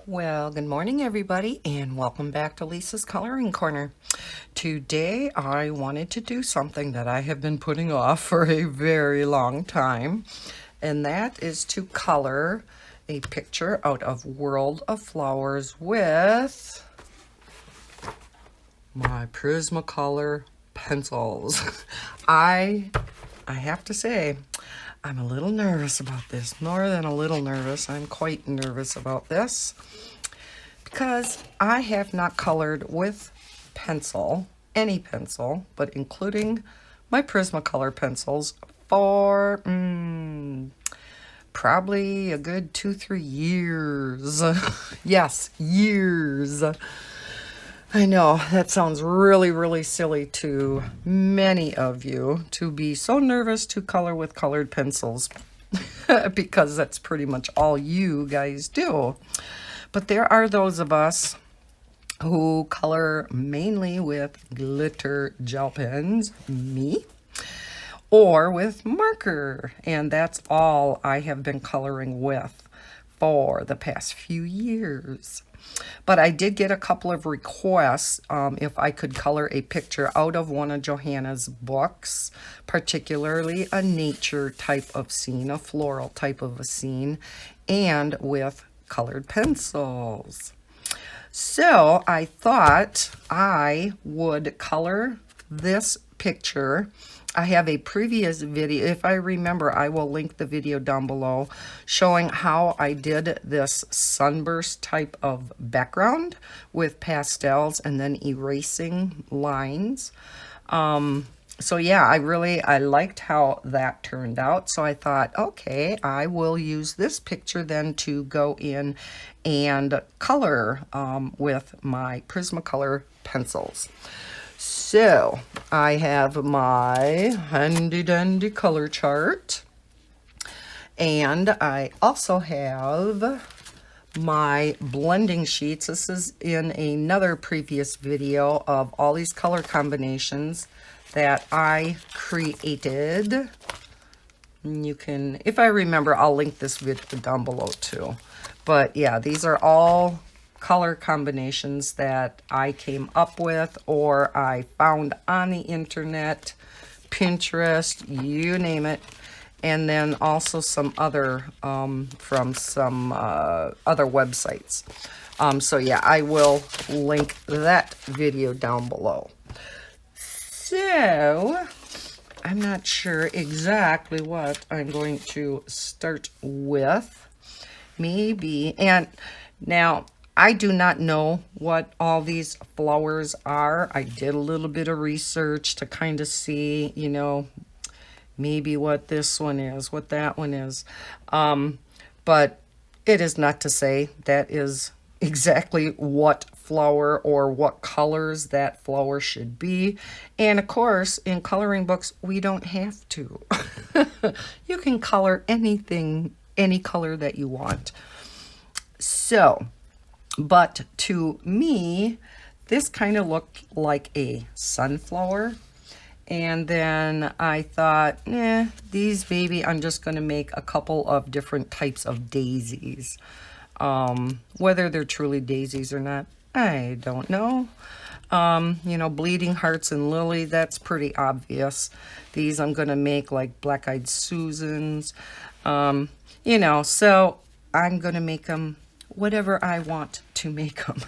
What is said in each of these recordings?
Well, good morning everybody and welcome back to Lisa's Coloring Corner. Today I wanted to do something that I have been putting off for a very long time, and that is to color a picture out of World of Flowers with my Prismacolor pencils. I have to say, I'm a little nervous about this. More than a little nervous, I'm quite nervous about this because I have not colored with pencil, any pencil, but including my Prismacolor pencils for probably a good 2-3 years. Yes, years. I know that sounds really silly to many of you to be so nervous to color with colored pencils because that's pretty much all you guys do. But there are those of us who color mainly with glitter gel pens, me, or with marker, and that's all I have been coloring with for the past few years. But I did get a couple of requests if I could color a picture out of one of Johanna's books, particularly a nature type of scene, a floral type of a scene, and with colored pencils. So I thought I would color this picture. I have a previous video, if I remember, I will link the video down below, showing how I did this sunburst type of background with pastels and then erasing lines. So yeah, I liked how that turned out. So I thought, okay, I will use this picture then to go in and color with my Prismacolor pencils. So I have my handy dandy color chart, and I also have my blending sheets. This is in another previous video of all these color combinations that I created. You can, if I remember, I'll link this video down below too. But yeah, these are all color combinations that I came up with or I found on the internet, Pinterest, you name it. And then also some other from some other websites. So yeah, I will link that video down below. So I'm not sure exactly what I'm going to start with. Maybe, and now I do not know what all these flowers are. I did a little bit of research to kind of see, you know, maybe what this one is, what that one is. But it is not to say that is exactly what flower or what colors that flower should be. And of course, in coloring books, we don't have to. You can color anything, any color that you want. So, but to me, this kind of looked like a sunflower. And then I thought, these maybe I'm just going to make a couple of different types of daisies. Whether they're truly daisies or not, I don't know. You know, bleeding hearts and lily, that's pretty obvious. These I'm going to make like black-eyed Susans. You know, so I'm going to make them whatever I want to make them.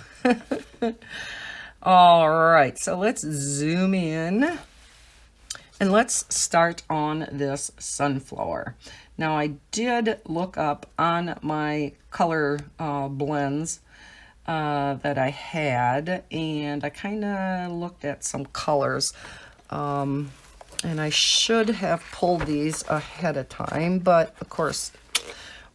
All right, so let's zoom in. And let's start on this sunflower. Now I did look up on my color blends that I had, and I kind of looked at some colors. And I should have pulled these ahead of time, but of course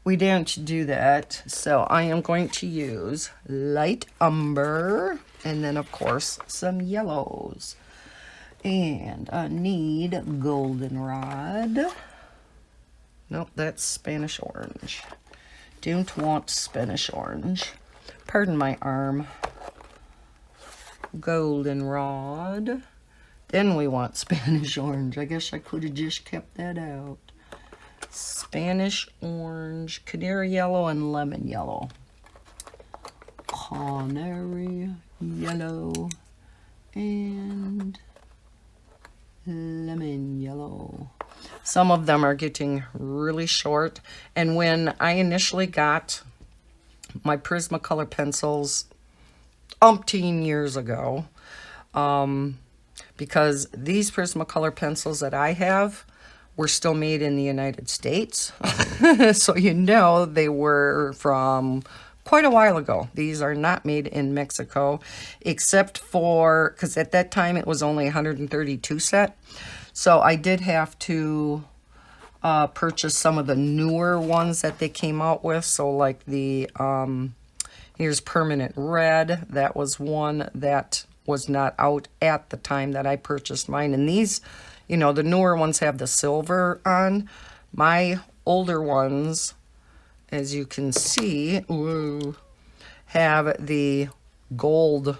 we didn't do that. So I am going to use light umber and then of course some yellows. And I need goldenrod. Nope, that's Spanish orange. Don't want Spanish orange. Pardon my arm. Goldenrod. Then we want Spanish orange. I guess I could have just kept that out. Spanish orange, canary yellow, and lemon yellow. canary yellow, and lemon yellow. Some of them are getting really short, and when I initially got my Prismacolor pencils umpteen years ago, because these Prismacolor pencils that I have were still made in the United States. So you know they were from quite a while ago. These are not made in Mexico, except for, because at that time it was only 132 set. So I did have to purchase some of the newer ones that they came out with. So like the, here's Permanent Red. That was one that was not out at the time that I purchased mine. And these, you know, the newer ones have the silver on. My older ones, as you can see, ooh, have the gold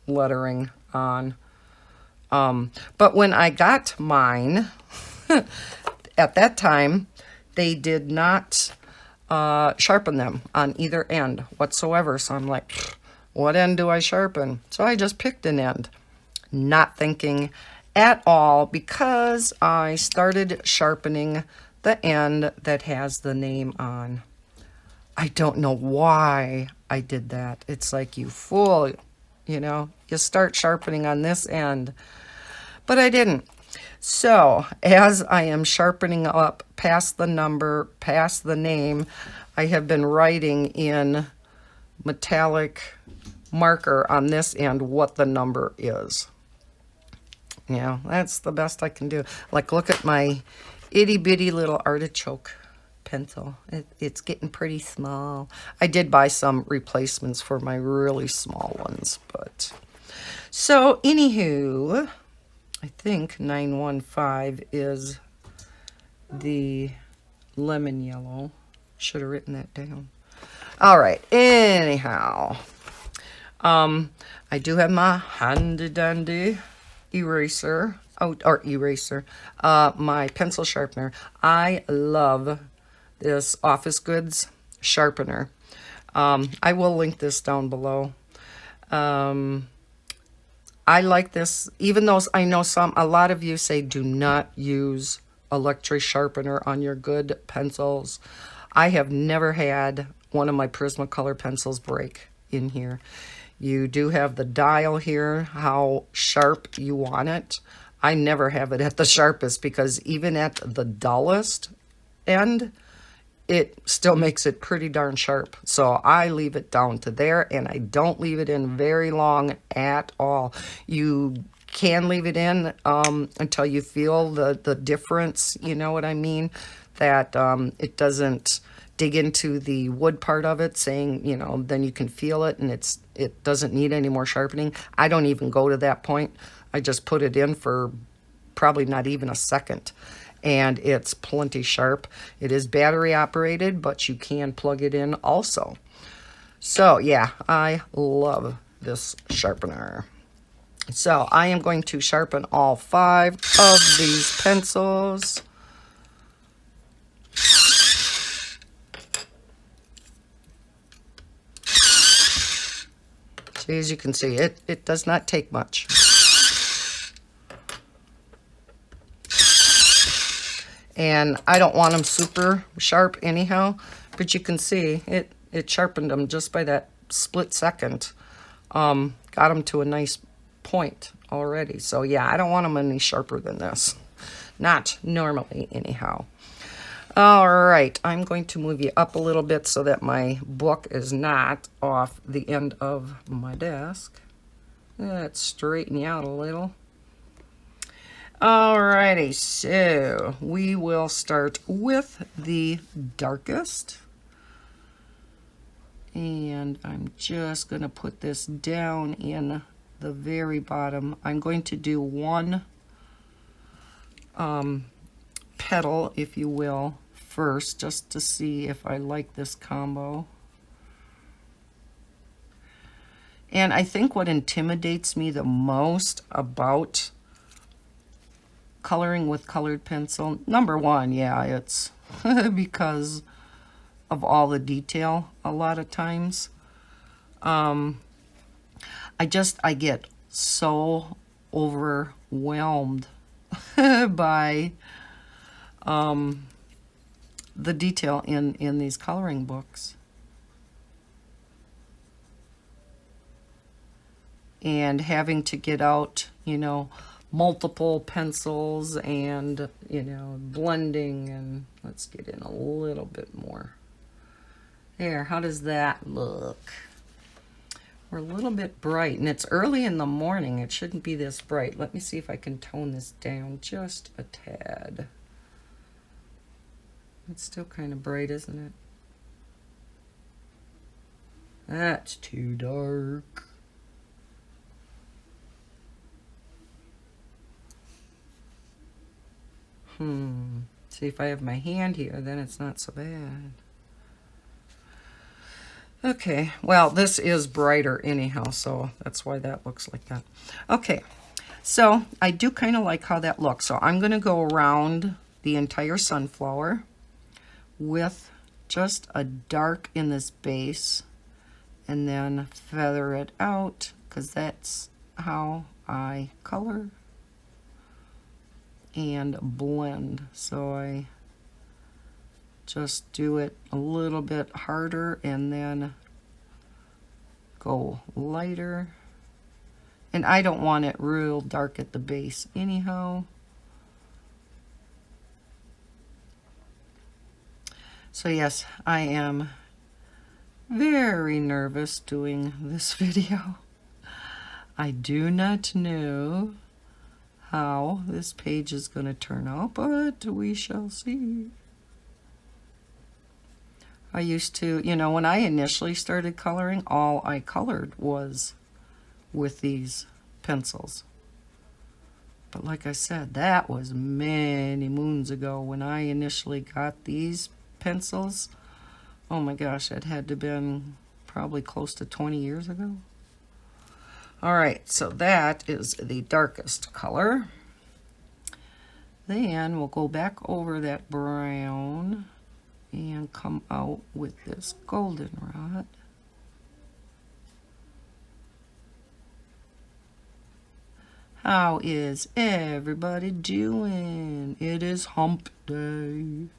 lettering on. But when I got mine, at that time, they did not sharpen them on either end whatsoever. So I'm like, what end do I sharpen? So I just picked an end, not thinking at all, because I started sharpening the end that has the name on. I don't know why I did that. It's like, you fool, you know, you start sharpening on this end. But I didn't. So as I am sharpening up past the number, past the name, I have been writing in metallic marker on this end what the number is. Yeah, that's the best I can do. Like, look at my itty bitty little artichoke pencil. It's getting pretty small. I did buy some replacements for my really small ones, but so anywho, I think 915 is the lemon yellow. Should have written that down. All right, anyhow, I do have my handy dandy eraser, my pencil sharpener. I love this Office Goods sharpener. I will link this down below. I like this, even though I know a lot of you say do not use electric sharpener on your good pencils. I have never had one of my Prismacolor pencils break in here. You do have the dial here, how sharp you want it. I never have it at the sharpest, because even at the dullest end, it still makes it pretty darn sharp. So I leave it down to there, and I don't leave it in very long at all. You can leave it in until you feel the difference, you know what I mean? That it doesn't dig into the wood part of it, saying, you know, then you can feel it and it doesn't need any more sharpening. I don't even go to that point. I just put it in for probably not even a second, and it's plenty sharp. It is battery operated, but you can plug it in also. So yeah, I love this sharpener. So I am going to sharpen all 5 of these pencils. See, as you can see, it does not take much. And I don't want them super sharp anyhow, but you can see it sharpened them just by that split second. Got them to a nice point already. So yeah, I don't want them any sharper than this. Not normally anyhow. All right, I'm going to move you up a little bit so that my book is not off the end of my desk. Let's straighten you out a little. Alrighty, so we will start with the darkest. And I'm just going to put this down in the very bottom. I'm going to do one petal, if you will, first, just to see if I like this combo. And I think what intimidates me the most about coloring with colored pencil, number one, yeah, it's because of all the detail a lot of times. I get so overwhelmed by the detail in these coloring books. And having to get out, multiple pencils and, blending, and let's get in a little bit more. There, how does that look? We're a little bit bright, and it's early in the morning. It shouldn't be this bright. Let me see if I can tone this down just a tad. It's still kind of bright, isn't it? That's too dark. See, if I have my hand here, then it's not so bad. Okay, well, this is brighter anyhow, so that's why that looks like that. Okay, so I do kind of like how that looks. So I'm going to go around the entire sunflower with just a dark in this base and then feather it out, because that's how I color and blend. So I just do it a little bit harder and then go lighter. And I don't want it real dark at the base anyhow. So yes, I am very nervous doing this video. I do not know how this page is going to turn out, but we shall see. I used to, when I initially started coloring, all I colored was with these pencils. But like I said, that was many moons ago when I initially got these pencils. Oh my gosh, it had to have been probably close to 20 years ago. All right, so that is the darkest color. Then we'll go back over that brown and come out with this goldenrod. How is everybody doing? It is hump day.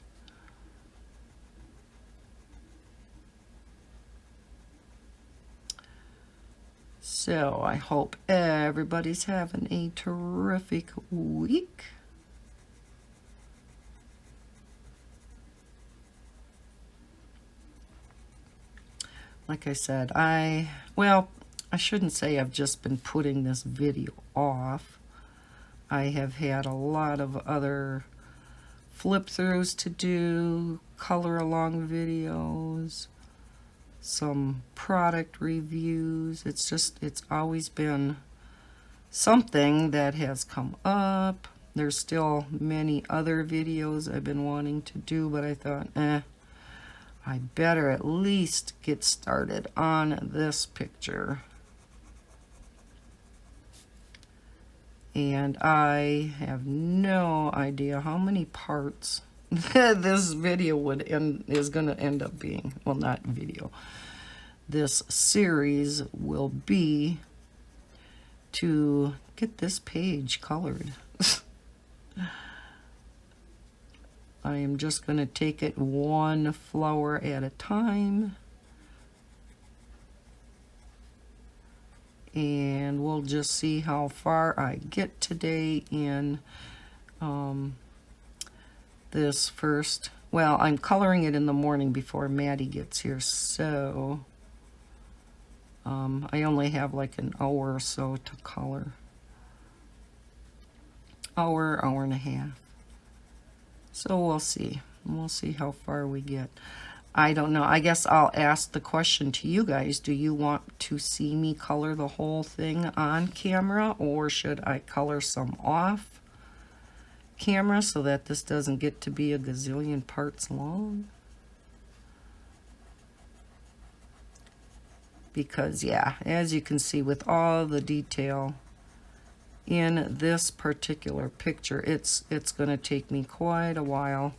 So I hope everybody's having a terrific week. Like I said, I shouldn't say I've just been putting this video off. I have had a lot of other flip throughs to do, color along videos, some product reviews. It's always been something that has come up. There's still many other videos I've been wanting to do, but I thought, I better at least get started on this picture. And I have no idea how many parts this video is going to end up being. Well, not video. This series will be to get this page colored. I am just going to take it one flower at a time. And we'll just see how far I get today in this first. Well, I'm coloring it in the morning before Maddie gets here, so I only have like an hour or so to color. Hour and a half. So we'll see. We'll see how far we get. I don't know. I guess I'll ask the question to you guys. Do you want to see me color the whole thing on camera, or should I color some off camera so that this doesn't get to be a gazillion parts long? Because, yeah, as you can see with all the detail in this particular picture, it's going to take me quite a while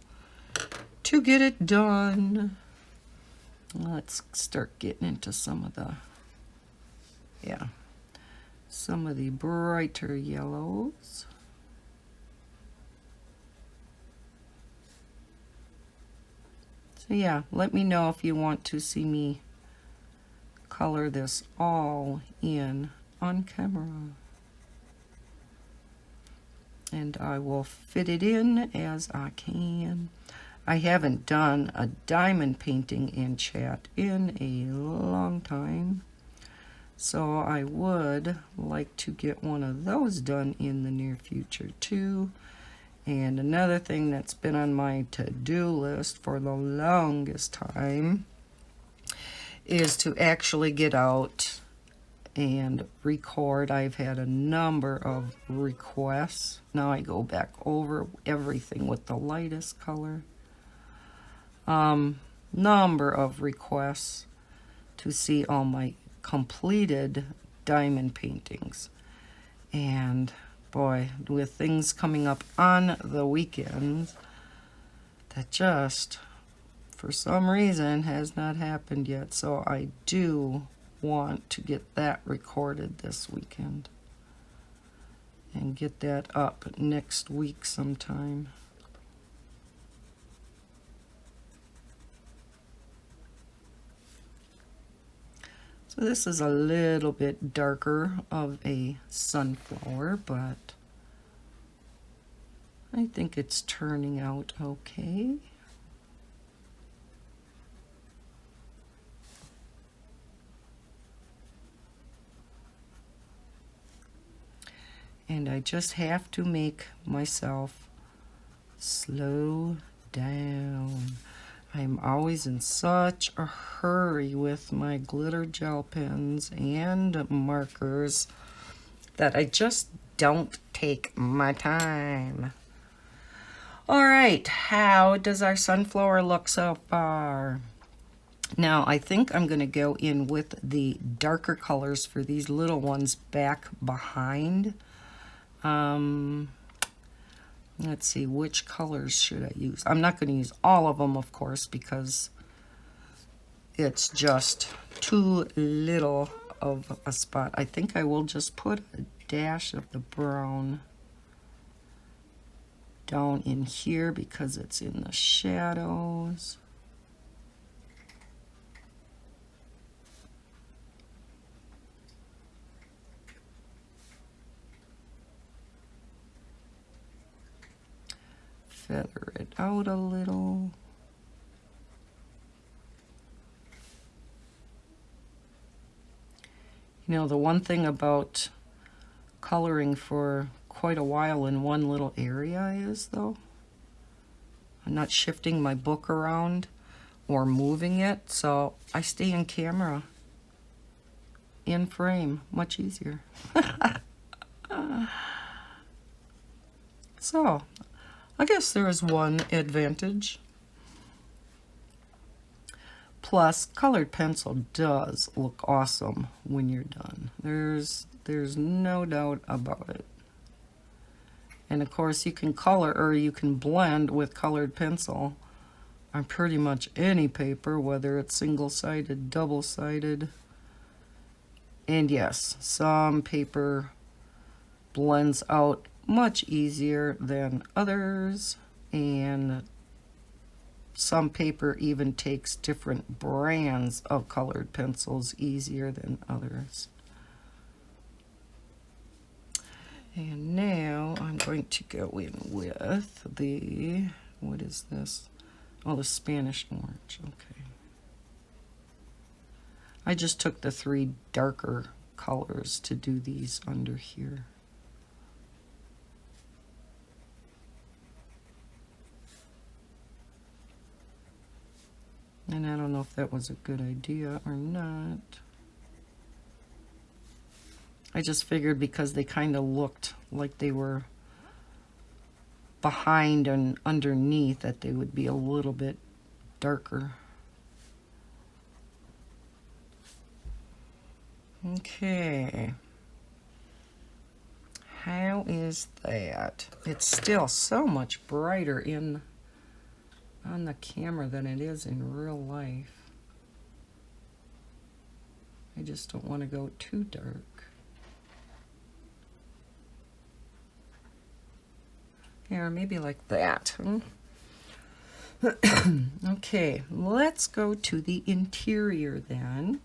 to get it done. Let's start getting into some of the Yeah, some of the brighter yellows. So yeah, let me know if you want to see me color this all in on camera. And I will fit it in as I can. I haven't done a diamond painting in chat in a long time, so I would like to get one of those done in the near future too. And another thing that's been on my to-do list for the longest time is to actually get out and record. I've had a number of requests. Now I go back over everything with the lightest color. Number of requests to see all my completed diamond paintings. And boy, with things coming up on the weekends, that just, for some reason, has not happened yet. So I do want to get that recorded this weekend and get that up next week sometime. So this is a little bit darker of a sunflower, but I think it's turning out okay. And I just have to make myself slow down. I'm always in such a hurry with my glitter gel pens and markers that I just don't take my time. All right, how does our sunflower look so far? Now, I think I'm going to go in with the darker colors for these little ones back behind. Let's see, which colors should I use? I'm not going to use all of them, of course, because it's just too little of a spot. I think I will just put a dash of the brown down in here because it's in the shadows. Feather it out a little. You know, the one thing about coloring for quite a while in one little area is, though, I'm not shifting my book around or moving it, so I stay in camera, in frame, much easier. So, I guess there is one advantage. Plus, colored pencil does look awesome when you're done. There's no doubt about it. And of course, you can color or you can blend with colored pencil on pretty much any paper, whether it's single-sided, double-sided. And yes, some paper blends out much easier than others, and some paper even takes different brands of colored pencils easier than others. And now I'm going to go in with the, what is this? Oh, the Spanish orange, okay. I just took the 3 darker colors to do these under here. And I don't know if that was a good idea or not. I just figured because they kind of looked like they were behind and underneath that they would be a little bit darker. Okay. How is that? It's still so much brighter on the camera than it is in real life. I just don't want to go too dark. Yeah, maybe like that. Okay, let's go to the interior then.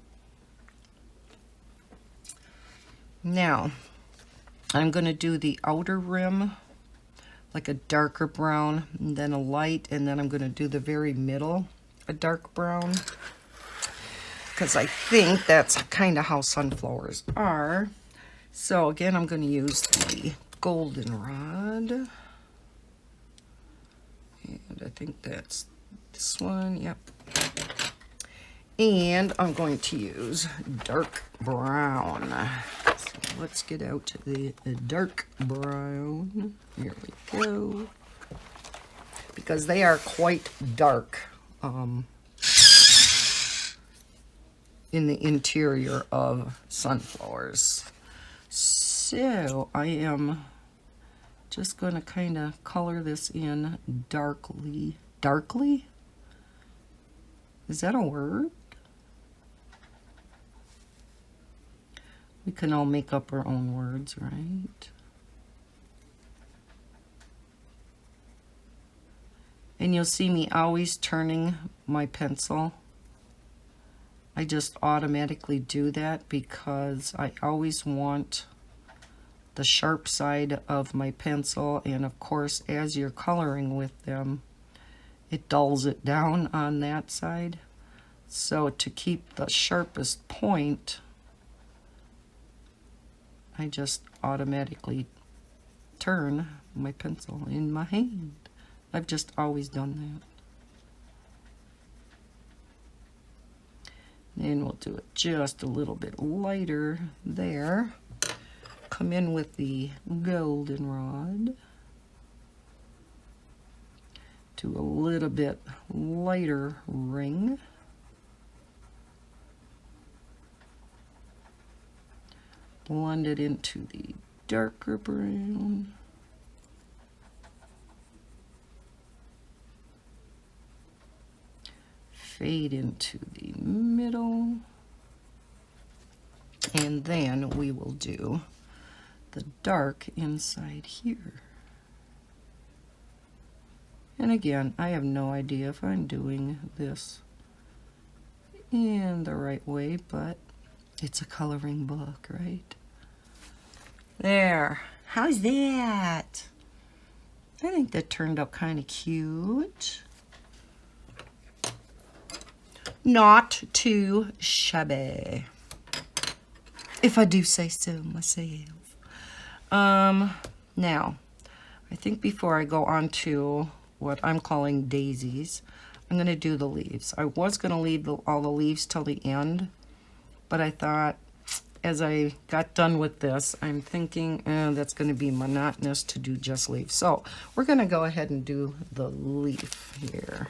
Now, I'm going to do the outer rim, like a darker brown, and then a light, and then I'm going to do the very middle, a dark brown, because I think that's kind of how sunflowers are. So again, I'm going to use the goldenrod, and I think that's this one, yep. And I'm going to use dark brown. So let's get out the dark brown. Here we go. Because they are quite dark in the interior of sunflowers. So I am just going to kind of color this in darkly. Darkly? Is that a word? We can all make up our own words, right? And you'll see me always turning my pencil. I just automatically do that because I always want the sharp side of my pencil, and of course as you're coloring with them, it dulls it down on that side. So to keep the sharpest point, I just automatically turn my pencil in my hand. I've just always done that. And we'll do it just a little bit lighter there. Come in with the goldenrod. Do a little bit lighter ring. Blend it into the darker brown. Fade into the middle. And then we will do the dark inside here. And again, I have no idea if I'm doing this in the right way, but it's a coloring book, right? There. How's that? I think that turned out kind of cute. Not too shabby, if I do say so myself. Now, I think before I go on to what I'm calling daisies, I'm going to do the leaves. I was going to leave all the leaves till the end, but I thought as I got done with this, I'm thinking that's going to be monotonous to do just leaves. So we're going to go ahead and do the leaf here.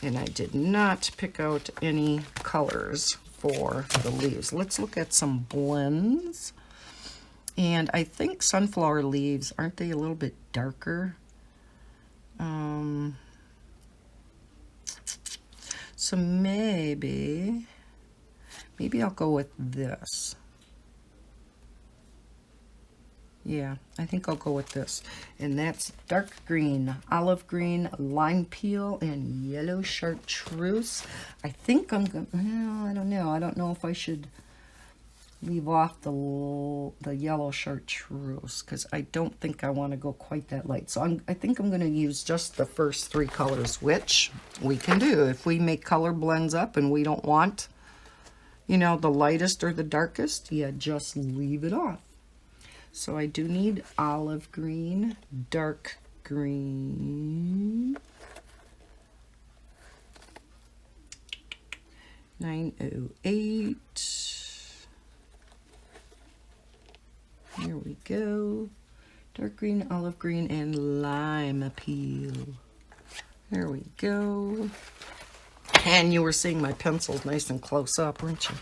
And I did not pick out any colors for the leaves. Let's look at some blends. And I think sunflower leaves, aren't they a little bit darker? So maybe I'll go with this. Yeah, I think I'll go with this. And that's dark green, olive green, lime peel, and yellow chartreuse. I think I'm going to, well, I don't know. I don't know if I should leave off the yellow chartreuse because I don't think I want to go quite that light. So I think I'm going to use just the first three colors, which we can do. If we make color blends up and we don't want, you know, the lightest or the darkest, yeah, just leave it off. So I do need olive green, dark green, 908. Here we go. Dark green, olive green, and lime peel. There we go. And you were seeing my pencils nice and close up, weren't you?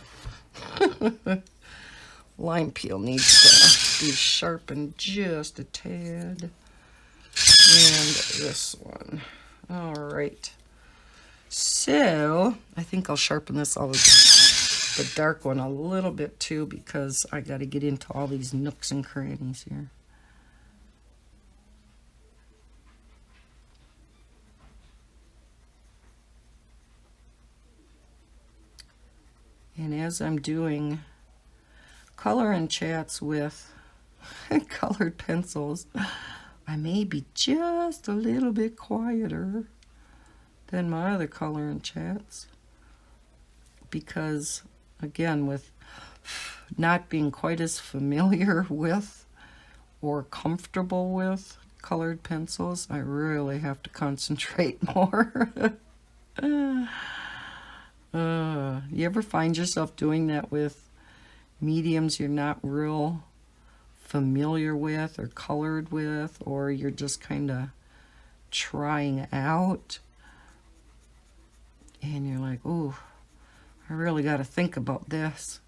Lime peel needs to be sharpened just a tad. And this one. All right. So I think I'll sharpen this all the dark one a little bit too, because I got to get into all these nooks and crannies here. And as I'm doing color and chats with colored pencils, I may be just a little bit quieter than my other color and chats, because again, with not being quite as familiar with or comfortable with colored pencils, I really have to concentrate more. You ever find yourself doing that with mediums you're not real familiar with or colored with, or you're just kind of trying out, and you're like, oh, I really got to think about this.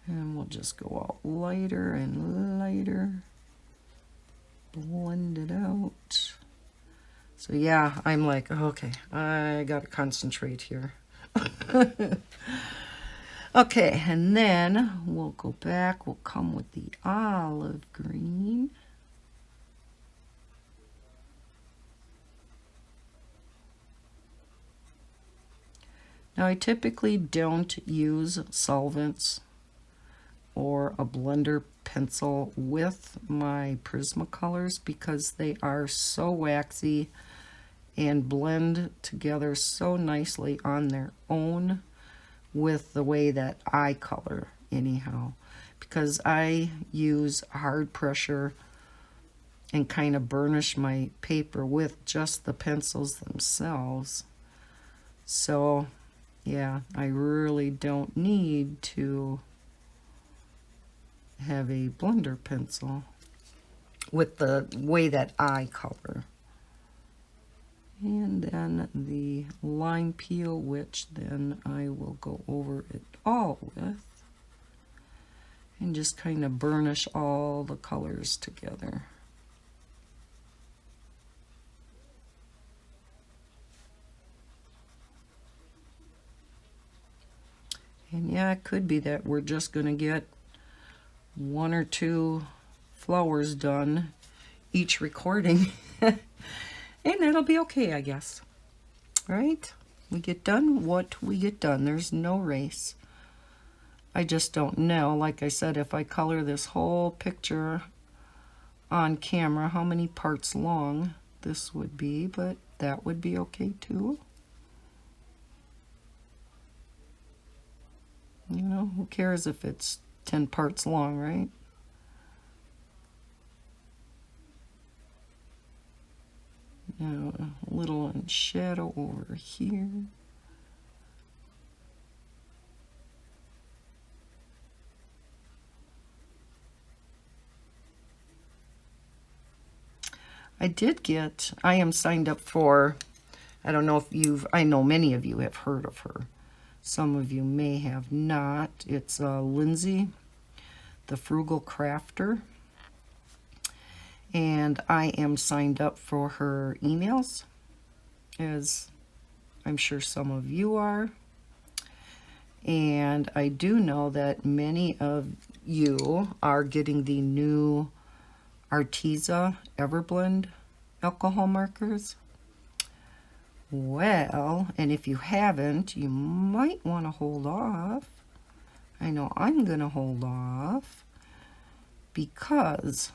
And we'll just go out lighter and lighter, blend it out. So yeah, I'm like, okay, I got to concentrate here. Okay, and then we'll go back, we'll come with the olive green. Now I typically don't use solvents or a blender pencil with my Prismacolors because they are so waxy and blend together so nicely on their own with the way that I color anyhow, because I use hard pressure and kind of burnish my paper with just the pencils themselves. So yeah, I really don't need to have a blender pencil with the way that I color. And then the line peel, which then I will go over it all with and just kind of burnish all the colors together. And yeah, it could be that we're just going to get 1 or 2 flowers done each recording. And it'll be okay, I guess. Right? We get done what we get done. There's no race. I just don't know, like I said, if I color this whole picture on camera, how many parts long this would be, but that would be okay too. You know, who cares if it's 10 parts long, right? Now a little in shadow over here. I am signed up for, I don't know if I know many of you have heard of her. Some of you may have not. It's Lindsay, the Frugal Crafter. And I am signed up for her emails, as I'm sure some of you are. And I do know that many of you are getting the new Arteza Everblend alcohol markers. Well, and if you haven't, you might want to hold off. I know I'm going to hold off because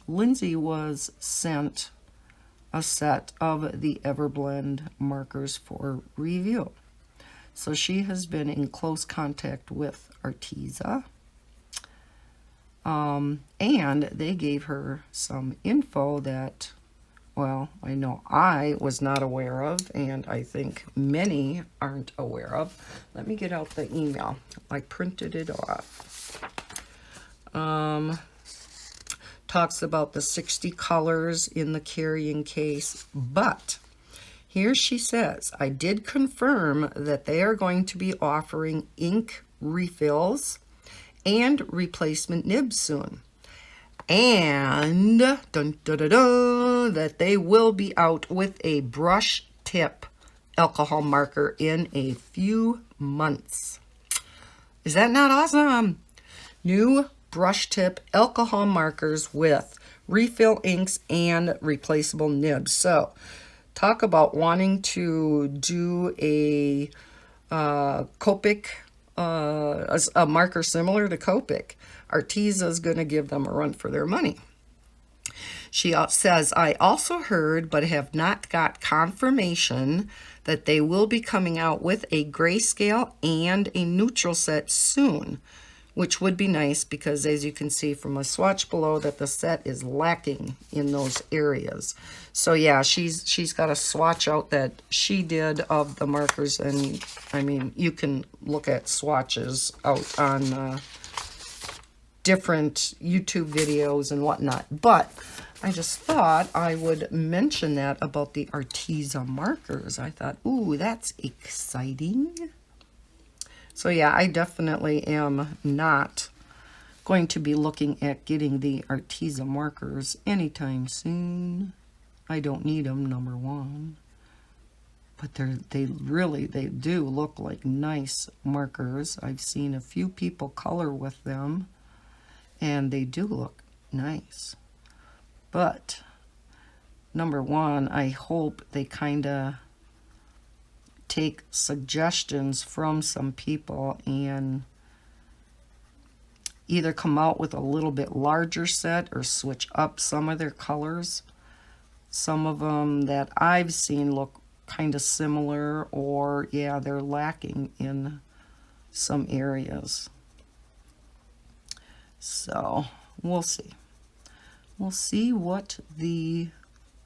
Lindsay was sent a set of the Everblend markers for review. So she has been in close contact with Arteza. And they gave her some info that, well, I know I was not aware of, and I think many aren't aware of. Let me get out the email. I printed it off. Talks about the 60 colors in the carrying case, but here she says, I did confirm that they are going to be offering ink refills and replacement nibs soon. And dun, dun, dun, dun, that they will be out with a brush tip alcohol marker in a few months. Is that not awesome? New brush tip alcohol markers with refill inks and replaceable nibs. So talk about wanting to do a Copic, a marker similar to Copic. Arteza is going to give them a run for their money. She says, I also heard but have not got confirmation that they will be coming out with a grayscale and a neutral set soon, which would be nice because as you can see from a swatch below that the set is lacking in those areas. So yeah, she's got a swatch out that she did of the markers, and I mean, you can look at swatches out on different YouTube videos and whatnot, but I just thought I would mention that about the Arteza markers. I thought, ooh, that's exciting. So yeah, I definitely am not going to be looking at getting the Arteza markers anytime soon. I don't need them, number one. But they do look like nice markers. I've seen a few people color with them, and they do look nice. But number one, I hope they kind of take suggestions from some people and either come out with a little bit larger set or switch up some of their colors. Some of them that I've seen look kind of similar, or yeah, they're lacking in some areas. So we'll see. We'll see what the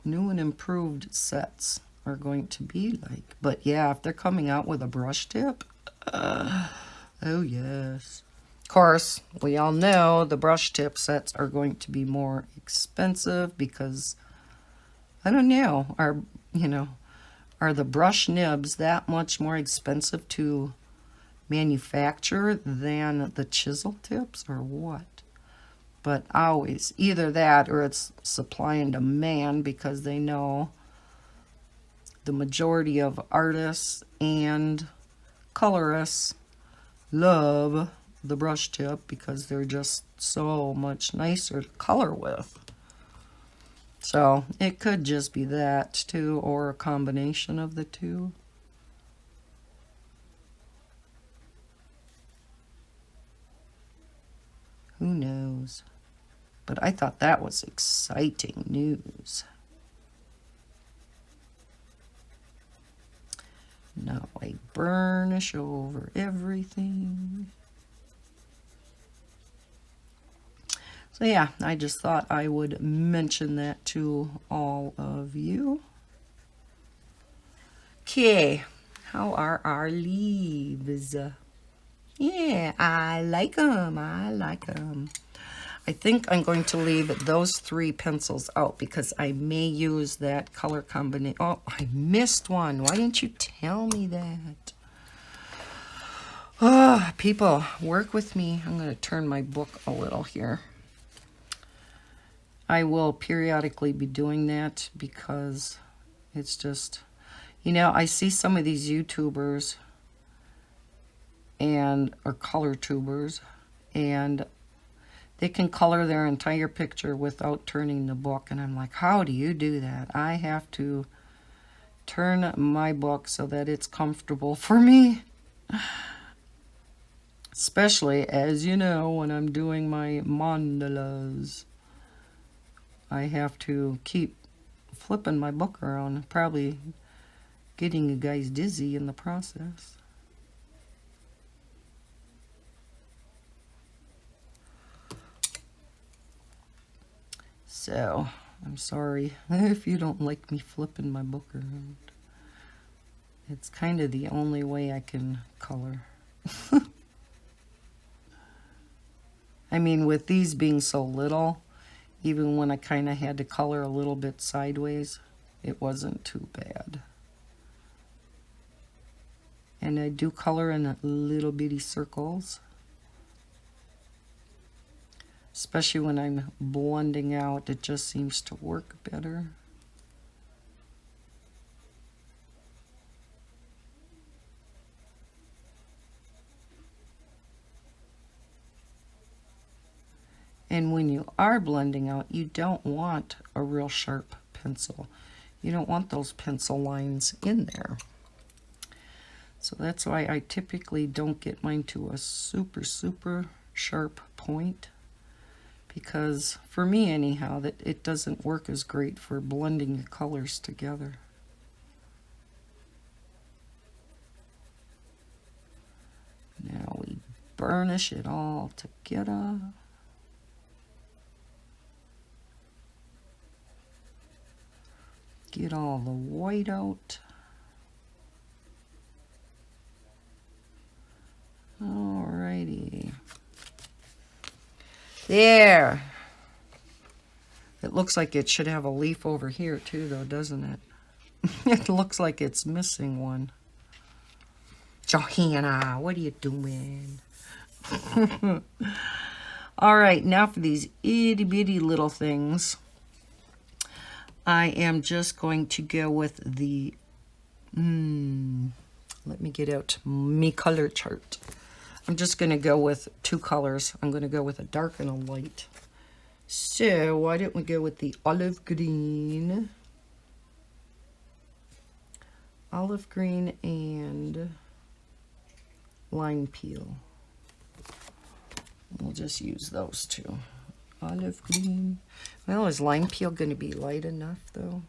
new and improved sets are going to be like. But yeah, if they're coming out with a brush tip, oh yes. Of course, we all know the brush tip sets are going to be more expensive because, I don't know, are the brush nibs that much more expensive to manufacture than the chisel tips, or what? But always, either that or it's supply and demand, because they know the majority of artists and colorists love the brush tip because they're just so much nicer to color with. So it could just be that too, or a combination of the two. Who knows? But I thought that was exciting news. Now I burnish over everything. So yeah, I just thought I would mention that to all of you. Okay, how are our leaves? Yeah, I like them. I like them. I think I'm going to leave those 3 pencils out because I may use that color combination. Oh, I missed one. Why didn't you tell me that? Oh, people, work with me. I'm going to turn my book a little here. I will periodically be doing that because it's just, I see some of these YouTubers or color tubers, and they can color their entire picture without turning the book. And I'm like, how do you do that? I have to turn my book so that it's comfortable for me. Especially, as you know, when I'm doing my mandalas. I have to keep flipping my book around, probably getting you guys dizzy in the process. So, I'm sorry if you don't like me flipping my book around. It's kind of the only way I can color. I mean, with these being so little, even when I kind of had to color a little bit sideways, it wasn't too bad. And I do color in little bitty circles. Especially when I'm blending out, it just seems to work better. And when you are blending out, you don't want a real sharp pencil. You don't want those pencil lines in there. So that's why I typically don't get mine to a super, super sharp point. Because for me anyhow, that it doesn't work as great for blending your colors together. Now we burnish it all together. Get all the white out. Alrighty. There. It looks like it should have a leaf over here too though, doesn't it? It looks like it's missing one. Johanna, what are you doing? All right, now for these itty bitty little things. I am just going to go with the, let me get out my color chart. I'm just going to go with two colors. I'm going to go with a dark and a light. So why don't we go with the olive green and lime peel. We'll just use those two. Olive green. Well, is lime peel going to be light enough though?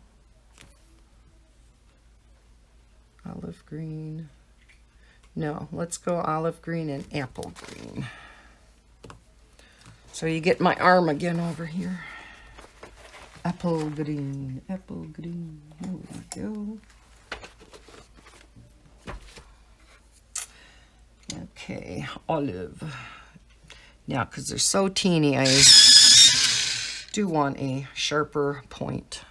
Olive green. No, let's go olive green and apple green. So you get my arm again over here. Apple green, apple green. Here we go. Okay, olive. Now, because they're so teeny, I do want a sharper point.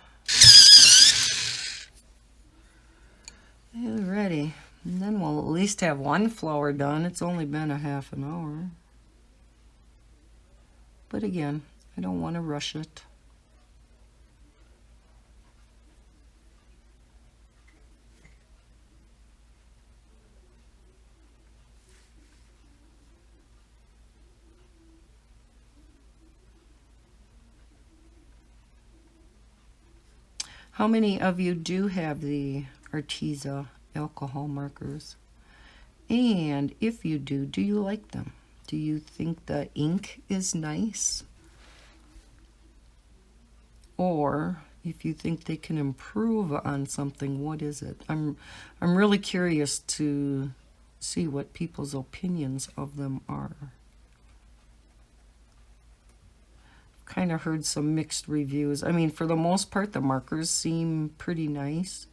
Alrighty, and then we'll at least have one flower done. It's only been a half an hour. But again, I don't want to rush it. How many of you do have the Arteza alcohol markers? And if you do you like them? Do you think the ink is nice? Or if you think they can improve on something, what is it? I'm really curious to see what people's opinions of them are. Kind of heard some mixed reviews. I mean, for the most part, the markers seem pretty nice.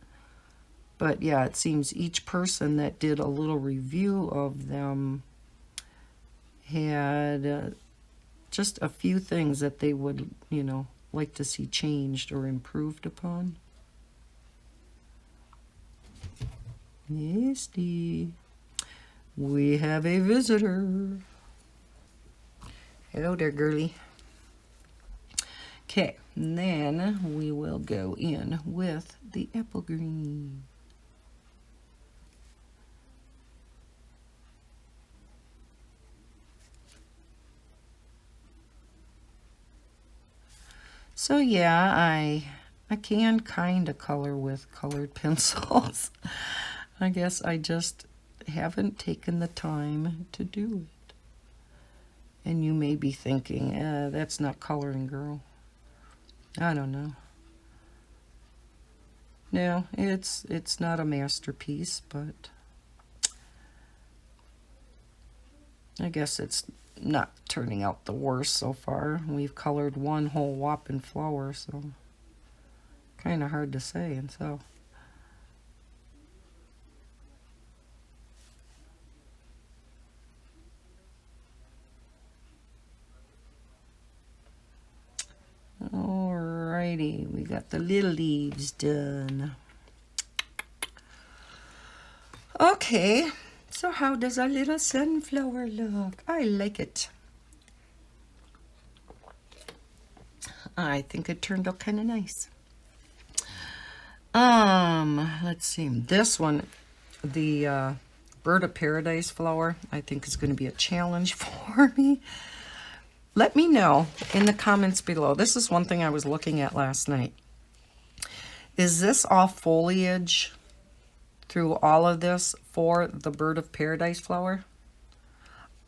But yeah, it seems each person that did a little review of them had just a few things that they would, you know, like to see changed or improved upon. Misty, we have a visitor. Hello there, girlie. Okay, and then we will go in with the apple green. So yeah, I can kind of color with colored pencils. I guess I just haven't taken the time to do it. And you may be thinking, that's not coloring, girl. I don't know. No, it's not a masterpiece, but I guess it's not turning out the worst so far. We've colored one whole whopping flower, so kind of hard to say. And so alrighty, we got the little leaves done. Okay, so how does our little sunflower look? I like it. I think it turned out kind of nice. Let's see. This one, the Bird of Paradise flower, I think is going to be a challenge for me. let me know in the comments below. This is one thing I was looking at last night. Is this all foliage through all of this for the Bird of Paradise flower?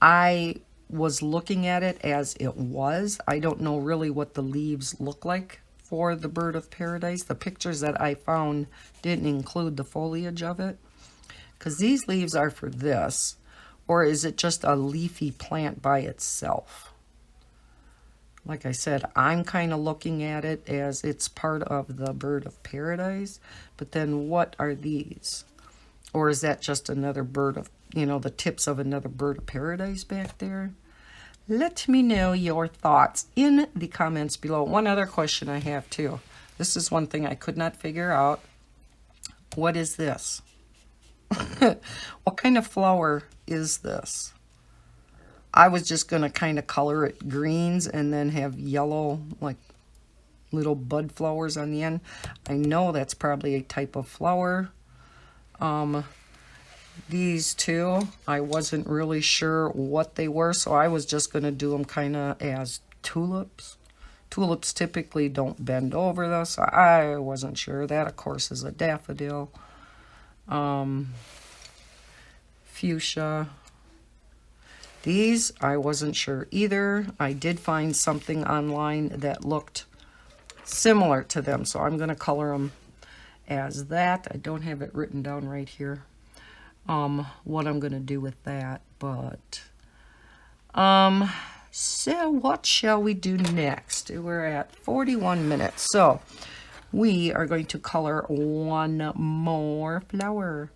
I was looking at it as it was. I don't know really what the leaves look like for the Bird of Paradise. The pictures that I found didn't include the foliage of it. Because these leaves are for this. Or is it just a leafy plant by itself? Like I said, I'm kind of looking at it as it's part of the Bird of Paradise. But then what are these? Or is that just another bird of, you know, the tips of another Bird of Paradise back there? Let me know your thoughts in the comments below. One other question I have too. This is one thing I could not figure out. What is this? What kind of flower is this? I was just going to kind of color it greens and then have yellow, like little bud flowers on the end. I know that's probably a type of flower. These two, I wasn't really sure what they were, so I was just going to do them kind of as tulips. Tulips typically don't bend over though, so I wasn't sure. That, of course, is a daffodil. Fuchsia. These, I wasn't sure either. I did find something online that looked similar to them, so I'm going to color them as that. I don't have it written down right here, what I'm going to do with that, but so what shall we do next? We're at 41 minutes, so we are going to color one more flower.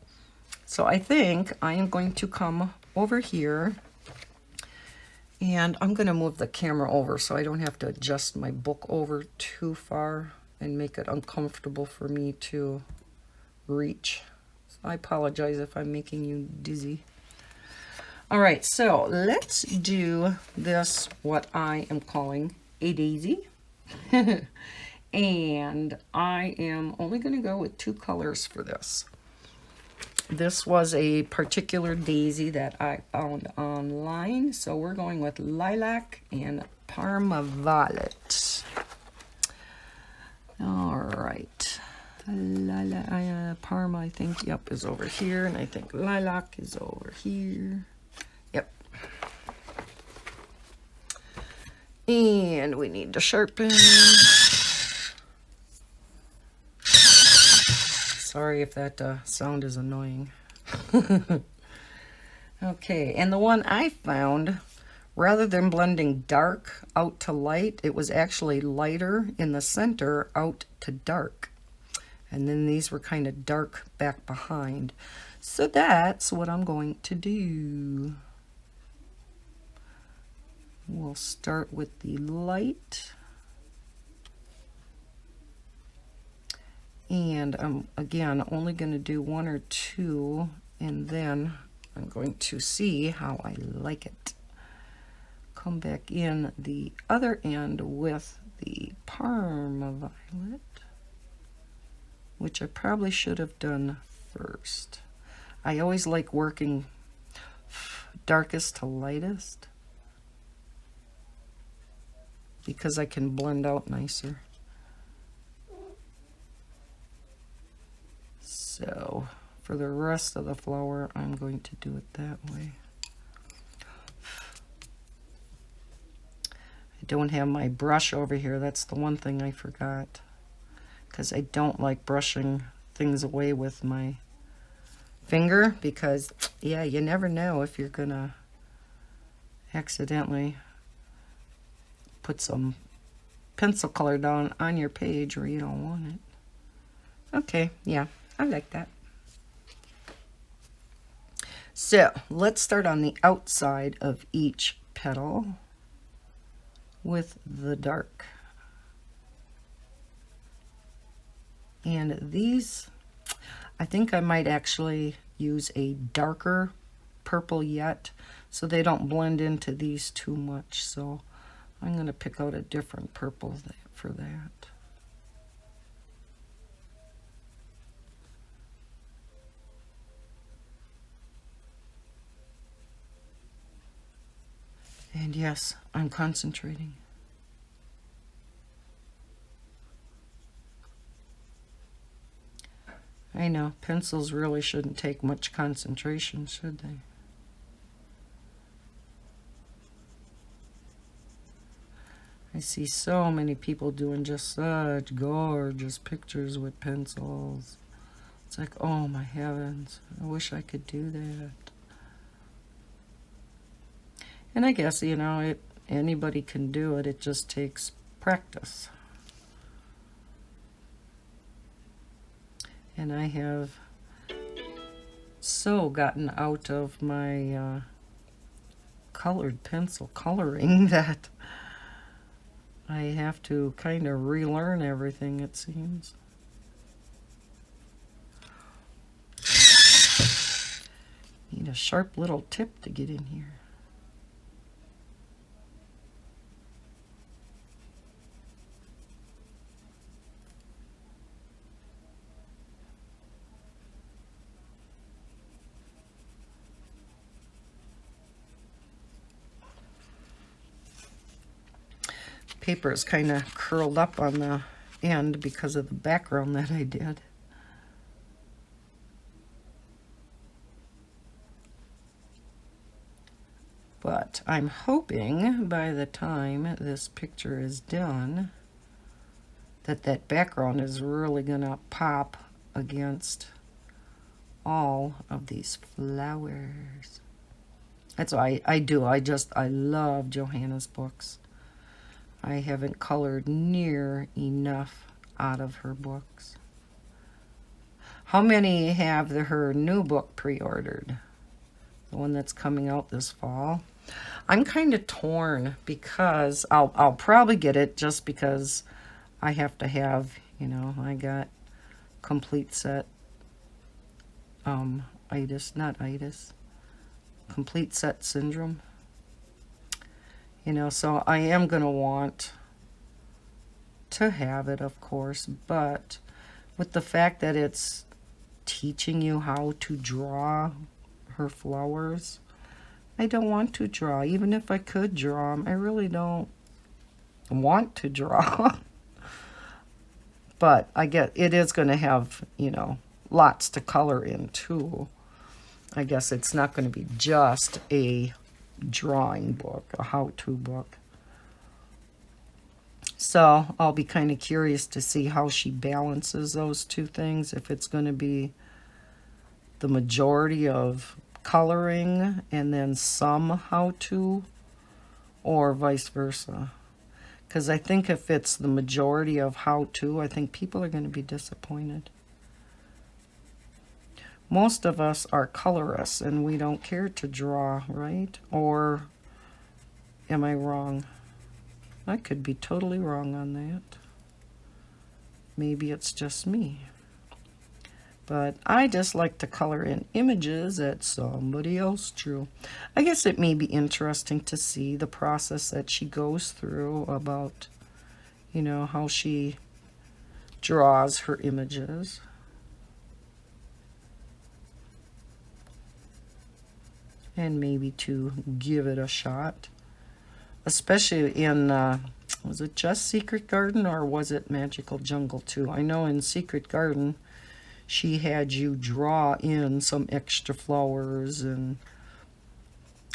So I think I am going to come over here, and I'm going to move the camera over so I don't have to adjust my book over too far and make it uncomfortable for me to reach. So I apologize if I'm making you dizzy. All right, so let's do this, what I am calling a daisy. And I am only going to go with 2 colors for this. This was a particular daisy that I found online, so we're going with lilac and Parma violet. All right, Parma, I think, yep, is over here, and I think lilac is over here. Yep. And we need to sharpen. Sorry if that sound is annoying. Okay, and the one I found, rather than blending dark out to light, it was actually lighter in the center out to dark. And then these were kind of dark back behind. So that's what I'm going to do. We'll start with the light. And I'm, again, only going to do 1 or 2, and then I'm going to see how I like it. Come back in the other end with the Parma violet, which I probably should have done first. I always like working darkest to lightest because I can blend out nicer. So for the rest of the flower, I'm going to do it that way. I don't have my brush over here. That's the one thing I forgot, because I don't like brushing things away with my finger, because yeah, you never know if you're gonna accidentally put some pencil color down on your page where you don't want it. Okay, yeah, I like that. So let's start on the outside of each petal with the dark. And these, I think I might actually use a darker purple yet, so they don't blend into these too much. So I'm going to pick out a different purple for that. And yes, I'm concentrating. I know, pencils really shouldn't take much concentration, should they? I see so many people doing just such gorgeous pictures with pencils. It's like, oh my heavens, I wish I could do that. And I guess, you know, anybody can do it. It just takes practice. And I have so gotten out of my colored pencil coloring that I have to kind of relearn everything, it seems. Need a sharp little tip to get in here. Paper is kind of curled up on the end because of the background that I did. But I'm hoping by the time this picture is done that background is really gonna pop against all of these flowers. That's what I do. I love Johanna's books. I haven't colored near enough out of her books. How many have her new book pre-ordered? The one that's coming out this fall. I'm kind of torn because I'll probably get it just because I have to have, you know, I got complete set complete set syndrome. You know, so I am going to want to have it, of course, but with the fact that it's teaching you how to draw her flowers, I don't want to draw. Even if I could draw them, I really don't want to draw. But I get it is going to have, you know, lots to color in too. I guess it's not going to be just a drawing book, a how-to book. So I'll be kind of curious to see how she balances those two things, if it's going to be the majority of coloring and then some how-to, or vice versa. Because I think if it's the majority of how-to, I think people are going to be disappointed. Most of us are colorists and we don't care to draw, right? Or am I wrong? I could be totally wrong on that. Maybe it's just me. But I just like to color in images that somebody else drew. I guess it may be interesting to see the process that she goes through about, you know, how she draws her images. And maybe to give it a shot. Especially in, was it just Secret Garden or was it Magical Jungle too? I know in Secret Garden, she had you draw in some extra flowers and,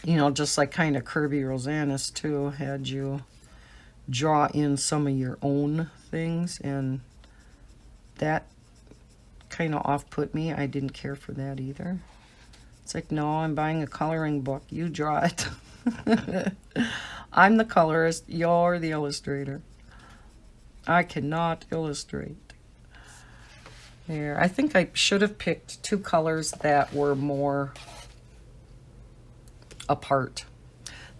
you know, just like kind of Kirby Rosanis too, had you draw in some of your own things, and that kind of off-put me. I didn't care for that either. It's like, no, I'm buying a coloring book. You draw it. I'm the colorist. You're the illustrator. I cannot illustrate. There. I think I should have picked two colors that were more apart.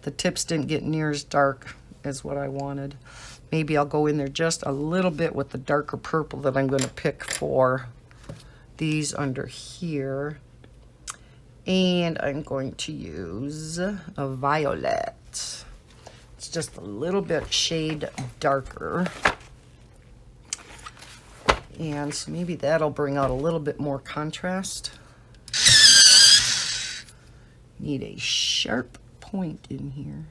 The tips didn't get near as dark as what I wanted. Maybe I'll go in there just a little bit with the darker purple that I'm going to pick for these under here. And I'm going to use a violet. It's just a little bit shade darker. And so maybe that'll bring out a little bit more contrast. Need a sharp point in here.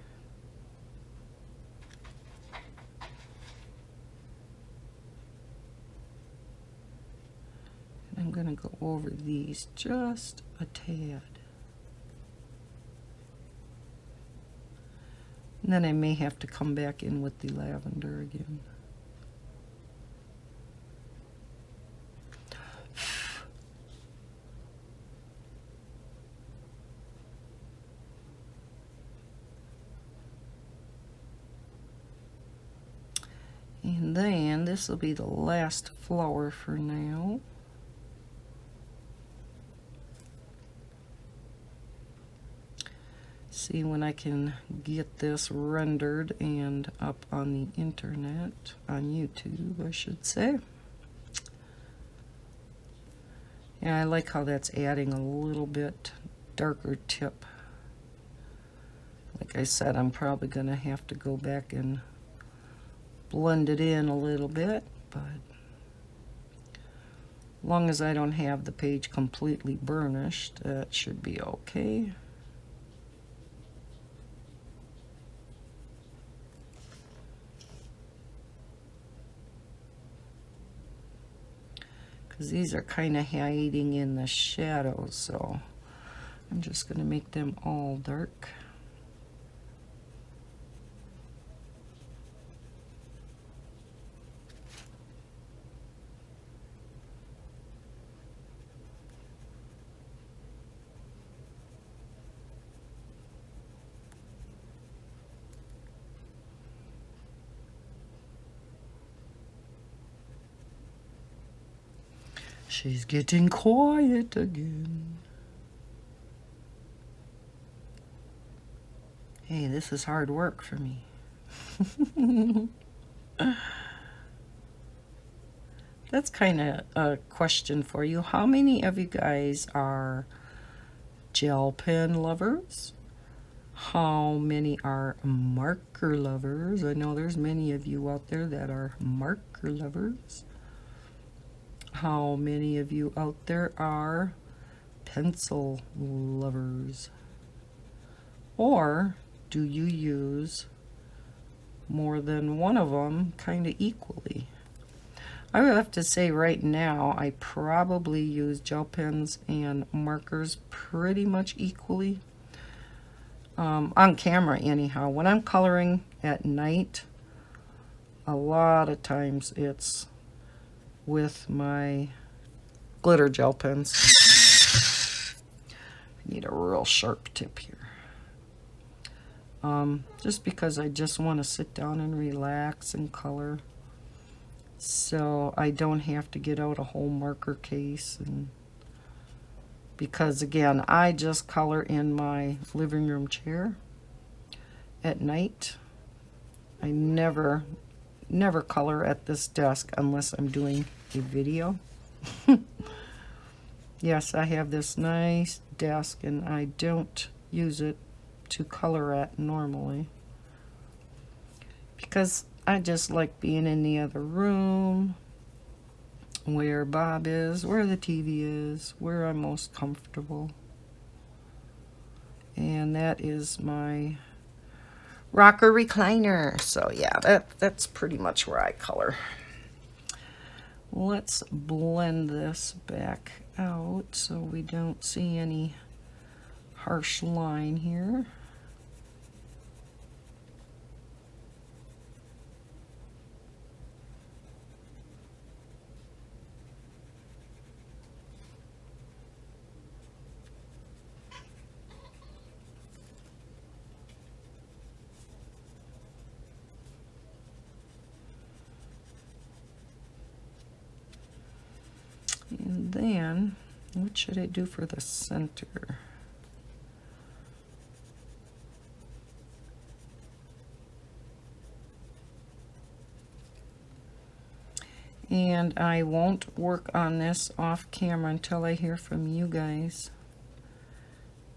I'm going to go over these just a tad. And then I may have to come back in with the lavender again. And then this will be the last flower for now. See when I can get this rendered and up on the internet, on YouTube, I should say. Yeah, I like how that's adding a little bit darker tip. Like I said, I'm probably going to have to go back and blend it in a little bit, but as long as I don't have the page completely burnished, that should be okay. Because these are kind of hiding in the shadows, so I'm just going to make them all dark. She's getting quiet again. Hey, this is hard work for me. That's kind of a question for you. How many of you guys are gel pen lovers? How many are marker lovers? I know there's many of you out there that are marker lovers. How many of you out there are pencil lovers? Or do you use more than one of them kind of equally? I would have to say right now I probably use gel pens and markers pretty much equally. On camera anyhow. When I'm coloring at night, a lot of times it's with my glitter gel pens. I need a real sharp tip here. Just because I just want to sit down and relax and color, so I don't have to get out a whole marker case. And because again, I just color in my living room chair at night. I never color at this desk unless I'm doing a video. Yes, I have this nice desk and I don't use it to color at normally because I just like being in the other room where Bob is, where the TV is, where I'm most comfortable. And that is my rocker recliner. So yeah, that's pretty much where I color. Let's blend this back out so we don't see any harsh line here. And then, what should I do for the center? And I won't work on this off camera until I hear from you guys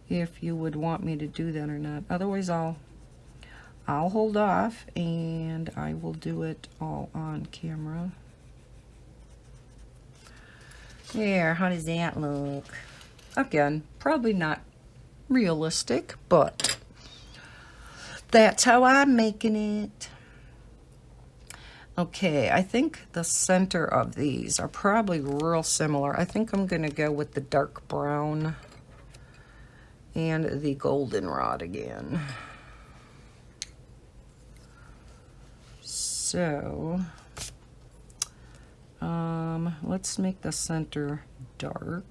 if you would want me to do that or not. Otherwise, I'll hold off and I will do it all on camera. There, how does that look? Again, probably not realistic, but that's how I'm making it. Okay, I think the center of these are probably real similar. I think I'm going to go with the dark brown and the goldenrod again. So, let's make the center dark.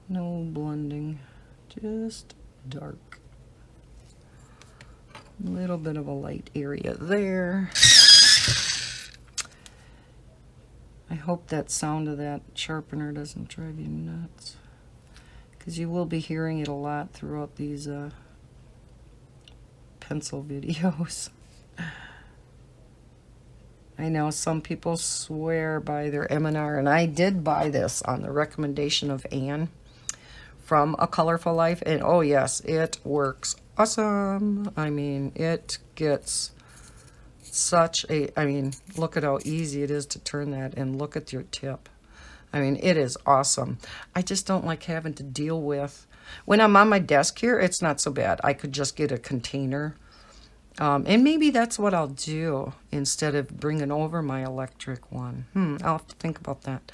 No blending, just dark. A little bit of a light area there. I hope that sound of that sharpener doesn't drive you nuts, because you will be hearing it a lot throughout these pencil videos. I know some people swear by their M&R, and I did buy this on the recommendation of Anne from A Colorful Life, and oh yes, it works awesome. I mean, it gets such a, I mean, look at how easy it is to turn that, and look at your tip. I mean, it is awesome. I just don't like having to deal with, when I'm on my desk here, it's not so bad. I could just get a container. And maybe that's what I'll do instead of bringing over my electric one. I'll have to think about that.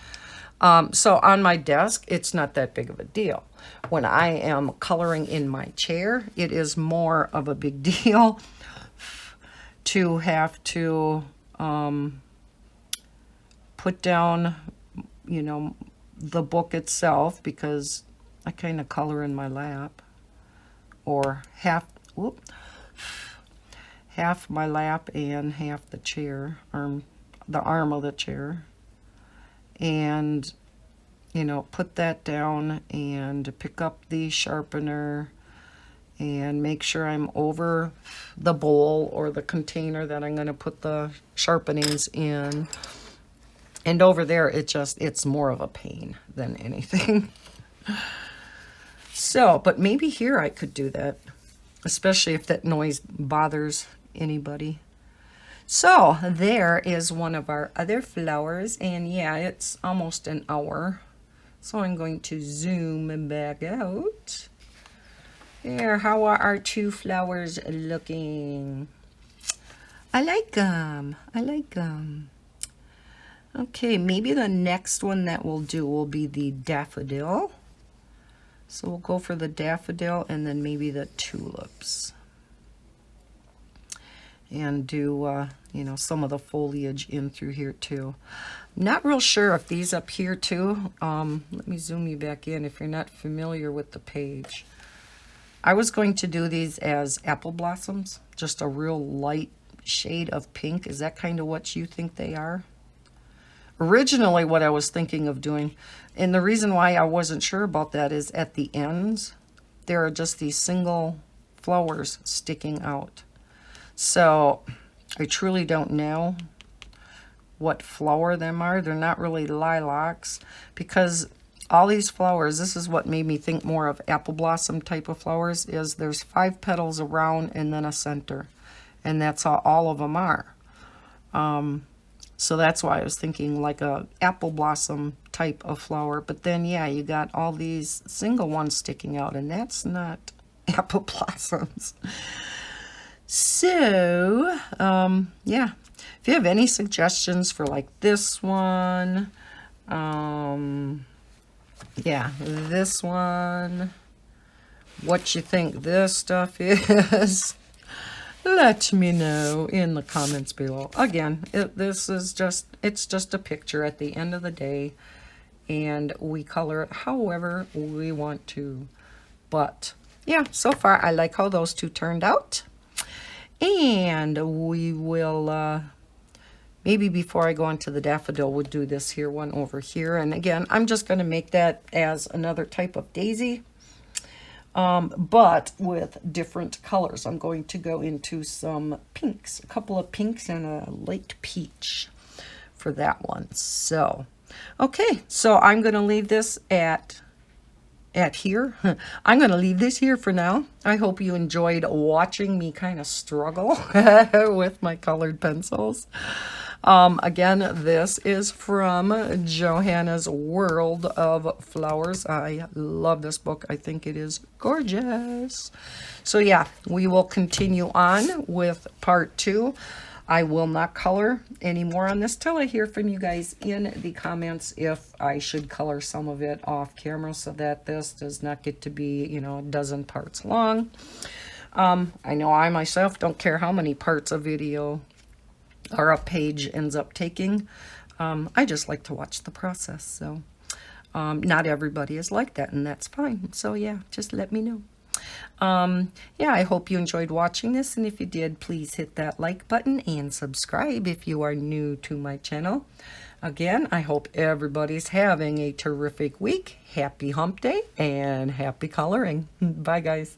So on my desk, it's not that big of a deal. When I am coloring in my chair, it is more of a big deal to have to put down, you know, the book itself, because I kind of color in my lap, or half my lap and half the chair, the arm of the chair, and, you know, put that down and pick up the sharpener and make sure I'm over the bowl or the container that I'm going to put the sharpenings in. And over there, it's more of a pain than anything. So, but maybe here I could do that, especially if that noise bothers anybody. So there is one of our other flowers, and yeah, it's almost an hour. So I'm going to zoom back out. There, how are our two flowers looking? I like them. I like them. Okay, maybe the next one that we'll do will be the daffodil. So we'll go for the daffodil and then maybe the tulips. And do, you know, some of the foliage in through here too. Not real sure if these up here too. Let me zoom you back in if you're not familiar with the page. I was going to do these as apple blossoms, just a real light shade of pink. Is that kind of what you think they are? Originally what I was thinking of doing, and the reason why I wasn't sure about that is at the ends, there are just these single flowers sticking out. So I truly don't know what flower them are. They're not really lilacs, because all these flowers, this is what made me think more of apple blossom type of flowers, is there's 5 petals around and then a center. And that's how all of them are. So that's why I was thinking like a apple blossom type of flower. But then, yeah, you got all these single ones sticking out, and that's not apple blossoms. So, yeah, if you have any suggestions for like this one, yeah, this one, what you think this stuff is, let me know in the comments below. Again, this is it's just a picture at the end of the day, and we color it however we want to. But yeah, so far I like how those two turned out. And we will, maybe before I go on to the daffodil, we'll do this here one over here. And again, I'm just going to make that as another type of daisy, but with different colors. I'm going to go into some pinks, a couple of pinks and a light peach for that one. So, okay, so I'm going to leave this at here. I'm going to leave this here for now. I hope you enjoyed watching me kind of struggle with my colored pencils. Again, this is from Johanna's World of Flowers. I love this book. I think it is gorgeous. So yeah, we will continue on with part 2. I will not color anymore on this till I hear from you guys in the comments if I should color some of it off camera so that this does not get to be, you know, a dozen parts long. I know I myself don't care how many parts a video or a page ends up taking. I just like to watch the process. So not everybody is like that, and that's fine. So yeah, just let me know. Yeah, I hope you enjoyed watching this, and if you did, please hit that like button and subscribe if you are new to my channel. Again, I hope everybody's having a terrific week. Happy hump day and happy coloring. Bye guys.